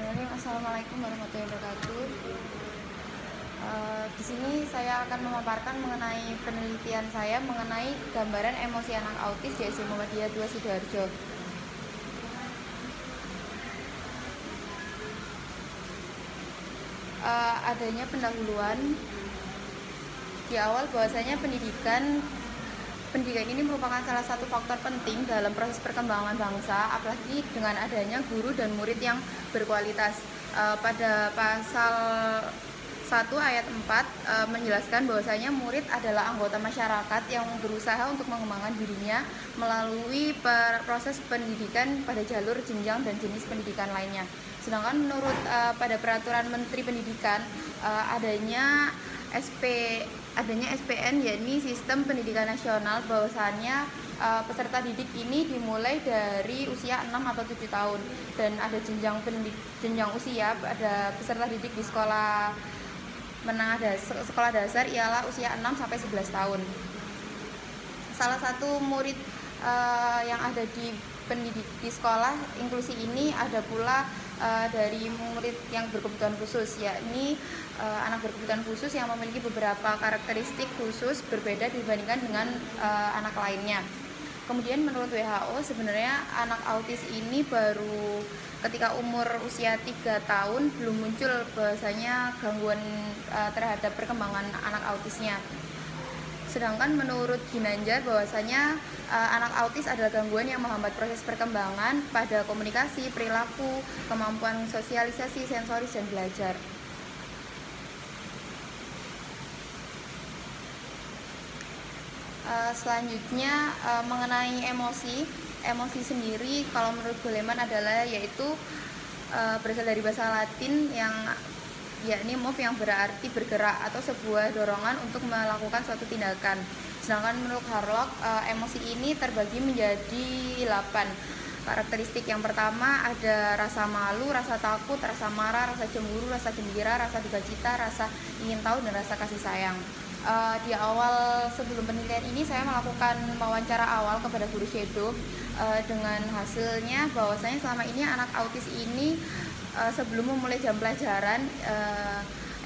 Bismillahirrahmanirrahim. Assalamualaikum warahmatullahi wabarakatuh. Di sini saya akan memaparkan mengenai penelitian saya mengenai gambaran emosi anak autis di SD Muhammadiyah 2 Sidoarjo. Adanya pendahuluan di awal bahwasanya pendidikan ini merupakan salah satu faktor penting dalam proses perkembangan bangsa, apalagi dengan adanya guru dan murid yang berkualitas. Pada pasal 1 ayat 4 menjelaskan bahwasanya murid adalah anggota masyarakat yang berusaha untuk mengembangkan dirinya melalui proses pendidikan pada jalur jenjang dan jenis pendidikan lainnya. Sedangkan menurut pada peraturan Menteri Pendidikan adanya SPN, yakni Sistem Pendidikan Nasional, bahwasannya peserta didik ini dimulai dari usia 6 atau 7 tahun dan ada jenjang usia. Ada peserta didik di sekolah dasar ialah usia 6 sampai 11 tahun. Salah satu murid yang ada di sekolah inklusi ini ada pula dari murid yang berkebutuhan khusus, yakni anak berkebutuhan khusus yang memiliki beberapa karakteristik khusus berbeda dibandingkan dengan anak lainnya. Kemudian menurut WHO sebenarnya anak autis ini baru ketika umur usia 3 tahun belum muncul bahwasanya gangguan terhadap perkembangan anak autisnya. Sedangkan menurut Ginanjar bahwasanya anak autis adalah gangguan yang menghambat proses perkembangan pada komunikasi, perilaku, kemampuan sosialisasi, sensoris, dan belajar. Selanjutnya mengenai emosi sendiri, kalau menurut Goleman adalah yaitu berasal dari bahasa Latin yang yakni move, yang berarti bergerak atau sebuah dorongan untuk melakukan suatu tindakan. Sedangkan menurut Harlock, emosi ini terbagi menjadi 8 karakteristik. Yang pertama ada rasa malu, rasa takut, rasa marah, rasa cemburu, rasa gembira, rasa duka cita, rasa ingin tahu, dan rasa kasih sayang. Di awal sebelum penelitian ini saya melakukan wawancara awal kepada guru shadow dengan hasilnya bahwasanya selama ini anak autis ini sebelum memulai jam pelajaran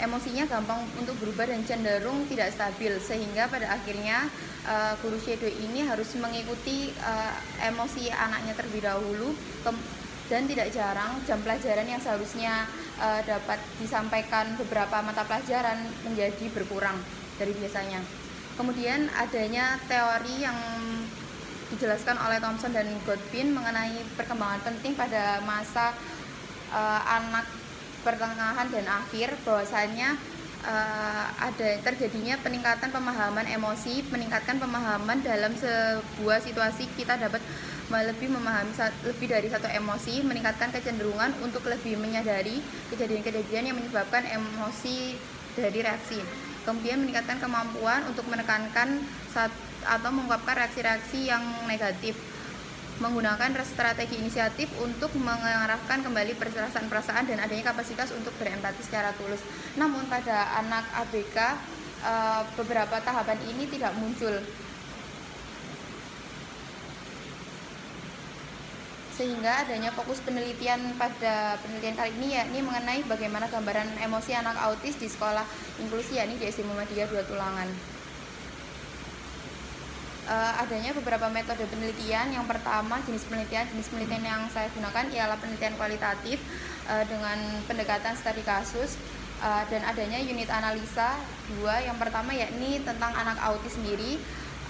emosinya gampang untuk berubah dan cenderung tidak stabil, sehingga pada akhirnya guru shadow ini harus mengikuti emosi anaknya terlebih dahulu, dan tidak jarang jam pelajaran yang seharusnya dapat disampaikan beberapa mata pelajaran menjadi berkurang dari biasanya. Kemudian adanya teori yang dijelaskan oleh Thompson dan Godwin mengenai perkembangan penting pada masa anak pertengahan dan akhir, bahwasanya ada terjadinya peningkatan pemahaman emosi, meningkatkan pemahaman dalam sebuah situasi kita dapat lebih memahami lebih dari satu emosi, meningkatkan kecenderungan untuk lebih menyadari kejadian-kejadian yang menyebabkan emosi dari reaksi. Kemudian meningkatkan kemampuan untuk menekankan atau mengungkapkan reaksi-reaksi yang negatif, menggunakan strategi inisiatif untuk mengarahkan kembali perasaan-perasaan, dan adanya kapasitas untuk berempati secara tulus. Namun pada anak ABK beberapa tahapan ini tidak muncul, sehingga adanya fokus penelitian pada penelitian kali ini yakni mengenai bagaimana gambaran emosi anak autis di sekolah inklusi, yakni di SD Muhammadiyah 2 Tulangan. Adanya beberapa metode penelitian. Yang pertama, jenis penelitian yang saya gunakan ialah penelitian kualitatif dengan pendekatan studi kasus, dan adanya unit analisa 2. Yang pertama yakni tentang anak autis sendiri.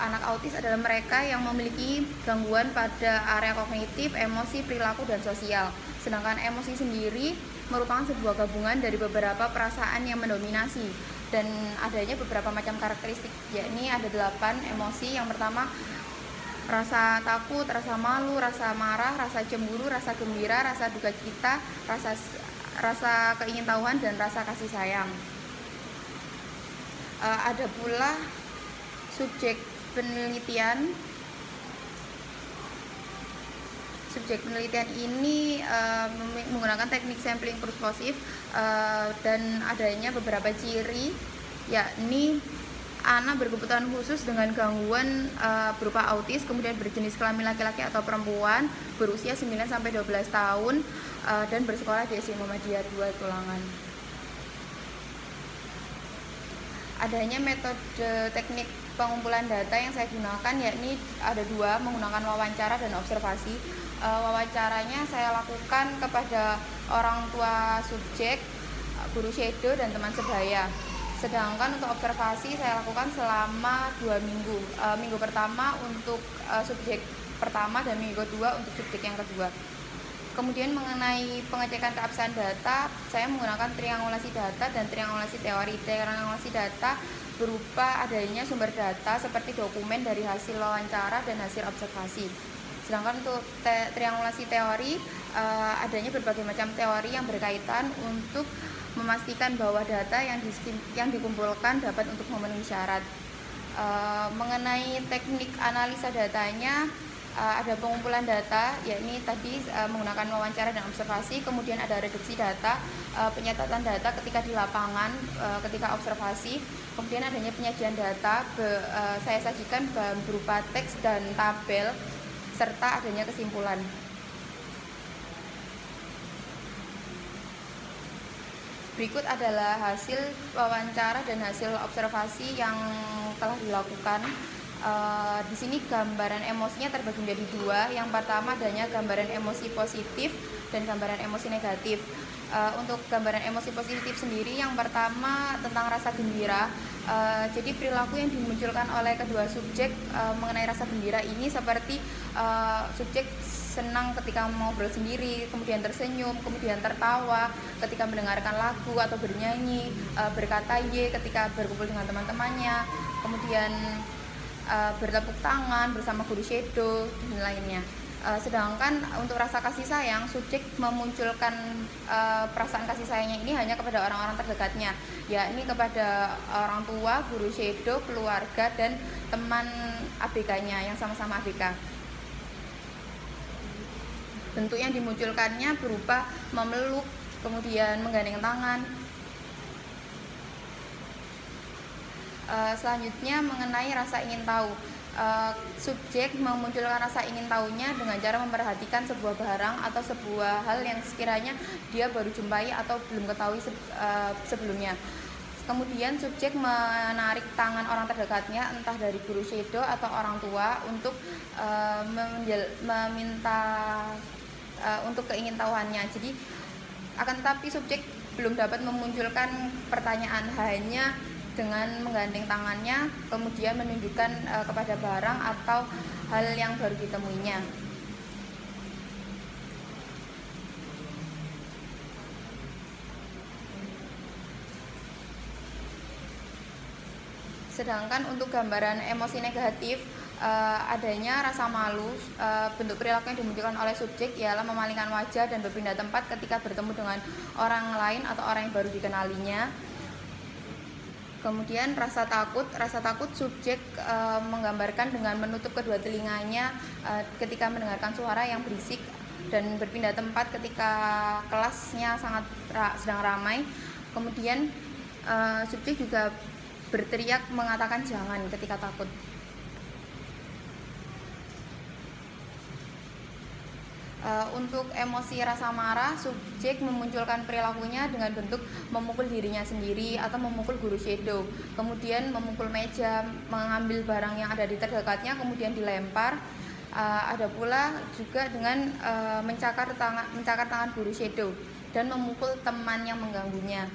Anak autis adalah mereka yang memiliki gangguan pada area kognitif, emosi, perilaku, dan sosial. Sedangkan emosi sendiri merupakan sebuah gabungan dari beberapa perasaan yang mendominasi, dan adanya beberapa macam karakteristik, yakni ada 8 emosi. Yang pertama rasa takut, rasa malu, rasa marah, rasa cemburu, rasa gembira, rasa duka cita, rasa keingintahuan, dan rasa kasih sayang. Ada pula subjek penelitian ini menggunakan teknik sampling persuasif, dan adanya beberapa ciri, yakni anak berkebutuhan khusus dengan gangguan berupa autis, kemudian berjenis kelamin laki-laki atau perempuan, berusia 9-12 tahun, dan bersekolah di SD Muhammadiyah 2 Tulangan. Adanya metode teknik pengumpulan data yang saya gunakan yakni ada dua, menggunakan wawancara dan observasi. Wawancaranya saya lakukan kepada orang tua subjek, guru shadow, dan teman sebaya. Sedangkan untuk observasi saya lakukan selama 2 minggu. Minggu pertama untuk subjek pertama dan minggu kedua untuk subjek yang kedua. Kemudian mengenai pengecekan keabsahan data, saya menggunakan triangulasi data dan triangulasi teori. Triangulasi data berupa adanya sumber data seperti dokumen dari hasil wawancara dan hasil observasi. Sedangkan untuk triangulasi teori, adanya berbagai macam teori yang berkaitan untuk memastikan bahwa data yang dikumpulkan dapat untuk memenuhi syarat. Mengenai teknik analisa datanya, ada pengumpulan data, yakni tadi menggunakan wawancara dan observasi, kemudian ada reduksi data, penyatatan data ketika di lapangan, ketika observasi, kemudian adanya penyajian data, saya sajikan berupa teks dan tabel, serta adanya kesimpulan. Berikut adalah hasil wawancara dan hasil observasi yang telah dilakukan. Di sini gambaran emosinya terbagi menjadi dua. Yang pertama adanya gambaran emosi positif dan gambaran emosi negatif. Untuk gambaran emosi positif sendiri, yang pertama tentang rasa gembira. Jadi perilaku yang dimunculkan oleh kedua subjek mengenai rasa gembira ini seperti subjek senang ketika ngobrol sendiri, kemudian tersenyum, kemudian tertawa ketika mendengarkan lagu atau bernyanyi, berkata ye ketika berkumpul dengan teman-temannya, kemudian bertepuk tangan bersama guru shadow dan lainnya. Sedangkan untuk rasa kasih sayang, subjek memunculkan perasaan kasih sayangnya ini hanya kepada orang-orang terdekatnya, yakni kepada orang tua, guru shadow, keluarga, dan teman ABK-nya yang sama-sama ABK. Bentuk yang dimunculkannya berupa memeluk, kemudian menggandeng tangan. Selanjutnya mengenai rasa ingin tahu. Subjek memunculkan rasa ingin tahunya dengan cara memperhatikan sebuah barang atau sebuah hal yang sekiranya dia baru jumpai atau belum ketahui sebelumnya. Kemudian subjek menarik tangan orang terdekatnya, entah dari guru shadow atau orang tua, untuk meminta untuk keingintahuannya. Jadi akan tetapi subjek belum dapat memunculkan pertanyaan, hanya dengan menggandeng tangannya kemudian menunjukkan kepada barang atau hal yang baru ditemuinya. Sedangkan untuk gambaran emosi negatif, adanya rasa malu. Bentuk perilaku yang dimunculkan oleh subjek ialah memalingkan wajah dan berpindah tempat ketika bertemu dengan orang lain atau orang yang baru dikenalinya. Kemudian rasa takut subjek menggambarkan dengan menutup kedua telinganya ketika mendengarkan suara yang berisik dan berpindah tempat ketika kelasnya sedang ramai. Kemudian subjek juga berteriak mengatakan jangan ketika takut. Untuk emosi rasa marah, subjek memunculkan perilakunya dengan bentuk memukul dirinya sendiri atau memukul guru shadow, kemudian memukul meja, mengambil barang yang ada di terdekatnya kemudian dilempar. Ada pula juga dengan mencakar tangan guru shadow dan memukul teman yang mengganggunya.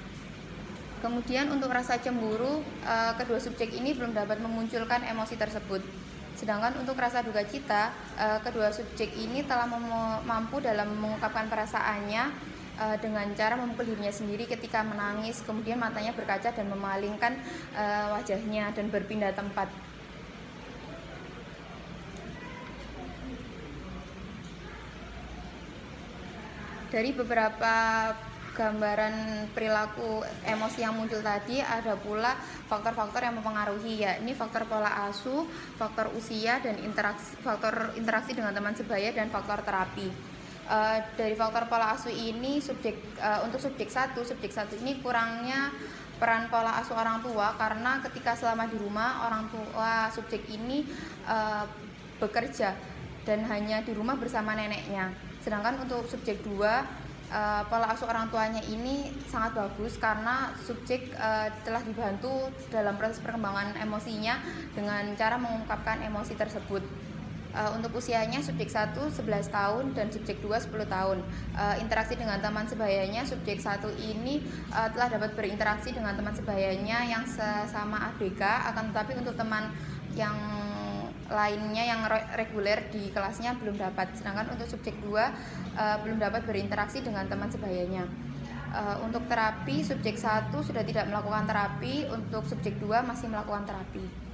Kemudian untuk rasa cemburu, kedua subjek ini belum dapat memunculkan emosi tersebut. Sedangkan untuk rasa duka cita, kedua subjek ini telah mampu dalam mengungkapkan perasaannya dengan cara memukul dirinya sendiri ketika menangis, kemudian matanya berkaca dan memalingkan wajahnya dan berpindah tempat. Dari beberapa gambaran perilaku emosi yang muncul tadi, ada pula faktor-faktor yang mempengaruhi, yakni faktor pola asuh, faktor usia, dan faktor interaksi dengan teman sebaya, dan faktor terapi. Dari faktor pola asuh ini untuk subjek satu ini kurangnya peran pola asuh orang tua, karena ketika selama di rumah orang tua subjek ini bekerja dan hanya di rumah bersama neneknya. Sedangkan untuk subjek 2 pola asuh orang tuanya ini sangat bagus karena subjek telah dibantu dalam proses perkembangan emosinya dengan cara mengungkapkan emosi tersebut. Untuk usianya subjek 1 11 tahun dan subjek 2 10 tahun. Interaksi dengan teman sebayanya, subjek 1 ini telah dapat berinteraksi dengan teman sebayanya yang sesama ABK, akan tetapi untuk teman yang lainnya yang reguler di kelasnya belum dapat. Sedangkan untuk subjek 2 belum dapat berinteraksi dengan teman sebayanya. Untuk terapi, subjek 1 sudah tidak melakukan terapi, untuk subjek 2 masih melakukan terapi.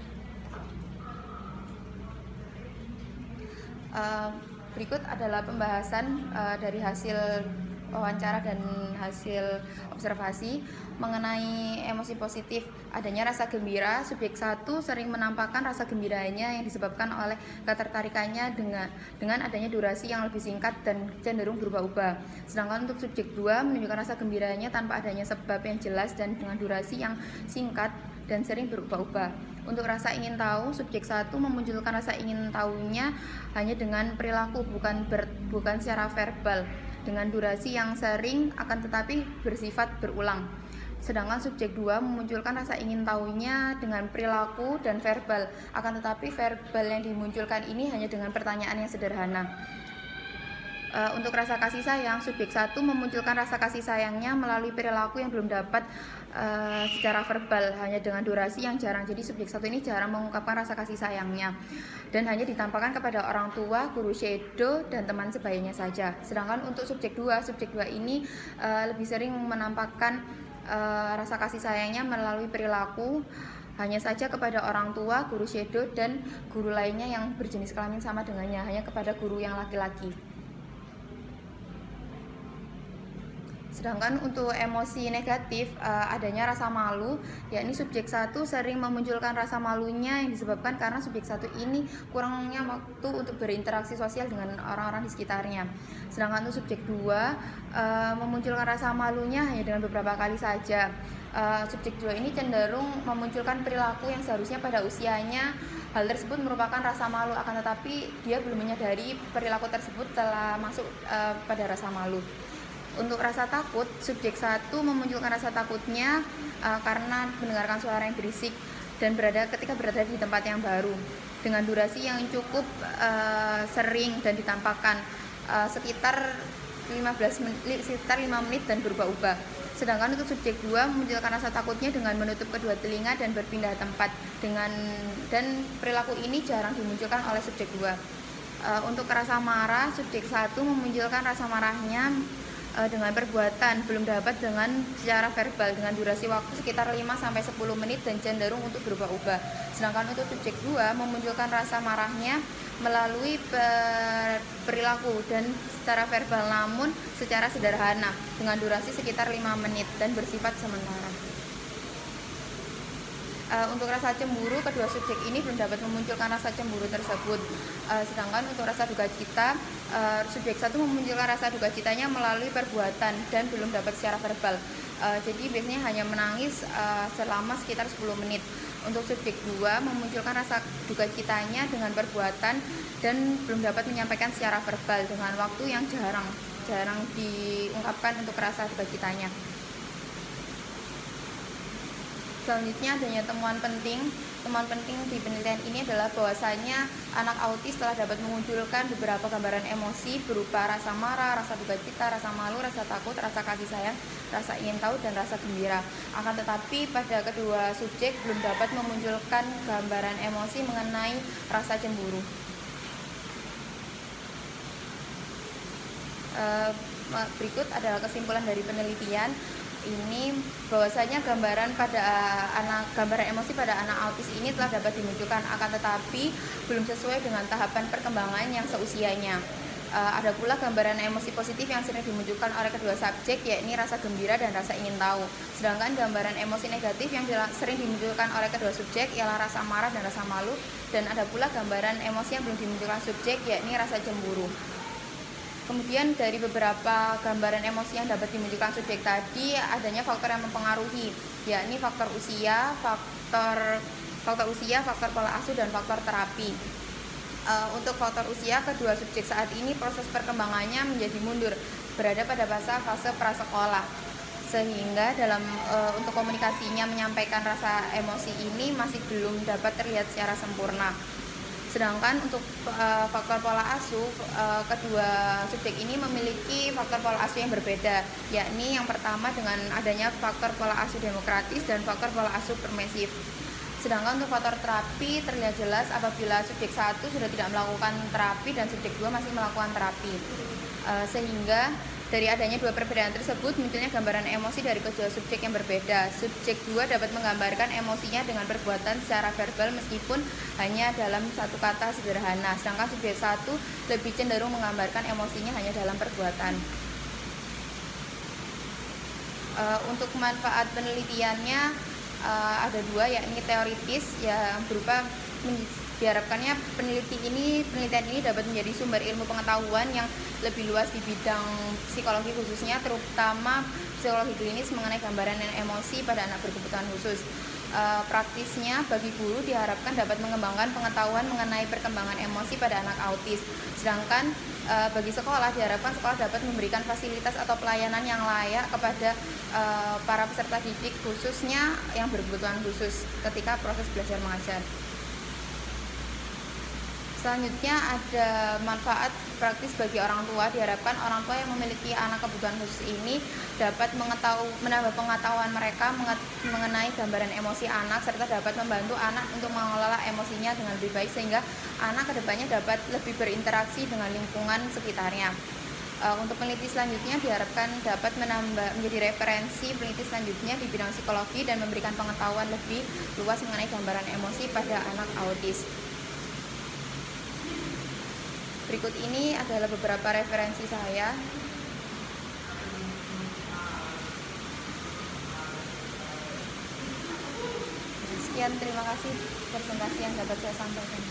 Berikut adalah pembahasan dari hasil wawancara dan hasil observasi mengenai emosi positif. Adanya rasa gembira, subjek 1 sering menampakkan rasa gembiranya yang disebabkan oleh ketertarikannya dengan adanya durasi yang lebih singkat dan cenderung berubah-ubah. Sedangkan untuk subjek 2 menunjukkan rasa gembiranya tanpa adanya sebab yang jelas dan dengan durasi yang singkat dan sering berubah-ubah. Untuk rasa ingin tahu, subjek 1 memunculkan rasa ingin tahunya hanya dengan perilaku, bukan secara verbal, dengan durasi yang sering akan tetapi bersifat berulang. Sedangkan subjek 2 memunculkan rasa ingin tahunya dengan perilaku dan verbal, akan tetapi verbal yang dimunculkan ini hanya dengan pertanyaan yang sederhana. Untuk rasa kasih sayang, subjek 1 memunculkan rasa kasih sayangnya melalui perilaku yang belum dapat secara verbal, hanya dengan durasi yang jarang. Jadi subjek 1 ini jarang mengungkapkan rasa kasih sayangnya dan hanya ditampakkan kepada orang tua, guru shadow, dan teman sebayanya saja. Sedangkan untuk subjek 2 ini lebih sering menampakkan rasa kasih sayangnya melalui perilaku, hanya saja kepada orang tua, guru shadow, dan guru lainnya yang berjenis kelamin sama dengannya, hanya kepada guru yang laki-laki. Sedangkan untuk emosi negatif, adanya rasa malu, yakni subjek 1 sering memunculkan rasa malunya yang disebabkan karena subjek 1 ini kurangnya waktu untuk berinteraksi sosial dengan orang-orang di sekitarnya. Sedangkan untuk subjek 2 memunculkan rasa malunya hanya dengan beberapa kali saja. Subjek 2 ini cenderung memunculkan perilaku yang seharusnya pada usianya hal tersebut merupakan rasa malu, akan tetapi dia belum menyadari perilaku tersebut telah masuk pada rasa malu. Untuk rasa takut, subjek 1 memunculkan rasa takutnya karena mendengarkan suara yang berisik dan ketika berada di tempat yang baru dengan durasi yang cukup sering dan ditampakkan sekitar 5 menit dan berubah-ubah. Sedangkan untuk subjek 2 memunculkan rasa takutnya dengan menutup kedua telinga dan berpindah tempat dan perilaku ini jarang dimunculkan oleh subjek 2. Untuk rasa marah, subjek 1 memunculkan rasa marahnya dengan perbuatan, belum dapat dengan secara verbal, dengan durasi waktu sekitar 5-10 menit dan cenderung untuk berubah-ubah. Sedangkan untuk subjek 2 memunculkan rasa marahnya melalui perilaku dan secara verbal, namun secara sederhana dengan durasi sekitar 5 menit dan bersifat sementara. Untuk rasa cemburu, kedua subjek ini belum dapat memunculkan rasa cemburu tersebut. Sedangkan untuk rasa duka cita, subjek 1 memunculkan rasa duka citanya melalui perbuatan dan belum dapat secara verbal. Jadi biasanya hanya menangis selama sekitar 10 menit. Untuk subjek 2 memunculkan rasa duka citanya dengan perbuatan dan belum dapat menyampaikan secara verbal dengan waktu yang jarang diungkapkan untuk rasa duka citanya. Selanjutnya adanya temuan penting di penelitian ini adalah bahwasanya anak autis telah dapat memunculkan beberapa gambaran emosi berupa rasa marah, rasa duka cita, rasa malu, rasa takut, rasa kasih sayang, rasa ingin tahu, dan rasa gembira. Akan tetapi pada kedua subjek belum dapat memunculkan gambaran emosi mengenai rasa cemburu. Berikut adalah kesimpulan dari penelitian ini, bahwasanya gambaran emosi pada anak autis ini telah dapat dimunculkan, akan tetapi belum sesuai dengan tahapan perkembangan yang seusianya. Ada pula gambaran emosi positif yang sering dimunculkan oleh kedua subjek, yakni rasa gembira dan rasa ingin tahu. Sedangkan gambaran emosi negatif yang sering dimunculkan oleh kedua subjek ialah rasa marah dan rasa malu, dan ada pula gambaran emosi yang belum dimunculkan subjek, yakni rasa cemburu. Kemudian dari beberapa gambaran emosi yang dapat dimunculkan subjek tadi, adanya faktor yang mempengaruhi, yakni faktor usia, faktor pola asuh, dan faktor terapi. Untuk faktor usia, kedua subjek saat ini proses perkembangannya menjadi mundur, berada pada fase prasekolah, sehingga untuk komunikasinya menyampaikan rasa emosi ini masih belum dapat terlihat secara sempurna. Sedangkan untuk faktor pola asuh, kedua subjek ini memiliki faktor pola asuh yang berbeda, yakni yang pertama dengan adanya faktor pola asuh demokratis dan faktor pola asuh permisif. Sedangkan untuk faktor terapi terlihat jelas apabila subjek 1 sudah tidak melakukan terapi dan subjek 2 masih melakukan terapi. Sehingga dari adanya dua perbedaan tersebut munculnya gambaran emosi dari kedua subjek yang berbeda. Subjek 2 dapat menggambarkan emosinya dengan perbuatan secara verbal meskipun hanya dalam satu kata sederhana. Sedangkan subjek 1 lebih cenderung menggambarkan emosinya hanya dalam perbuatan. Untuk manfaat penelitiannya ada dua, yakni teoritis yang berupa diharapkannya penelitian ini dapat menjadi sumber ilmu pengetahuan yang lebih luas di bidang psikologi khususnya, terutama psikologi klinis mengenai gambaran emosi pada anak berkebutuhan khusus. Praktisnya bagi guru diharapkan dapat mengembangkan pengetahuan mengenai perkembangan emosi pada anak autis. Sedangkan bagi sekolah diharapkan sekolah dapat memberikan fasilitas atau pelayanan yang layak kepada para peserta didik khususnya yang berkebutuhan khusus ketika proses belajar mengajar. Selanjutnya ada manfaat praktis bagi orang tua. Diharapkan orang tua yang memiliki anak kebutuhan khusus ini dapat menambah pengetahuan mereka mengenai gambaran emosi anak, serta dapat membantu anak untuk mengelola emosinya dengan lebih baik sehingga anak kedepannya dapat lebih berinteraksi dengan lingkungan sekitarnya. Untuk peneliti selanjutnya diharapkan dapat menjadi referensi peneliti selanjutnya di bidang psikologi dan memberikan pengetahuan lebih luas mengenai gambaran emosi pada anak autis. Berikut ini adalah beberapa referensi saya. Sekian, terima kasih presentasi yang dapat saya sampaikan.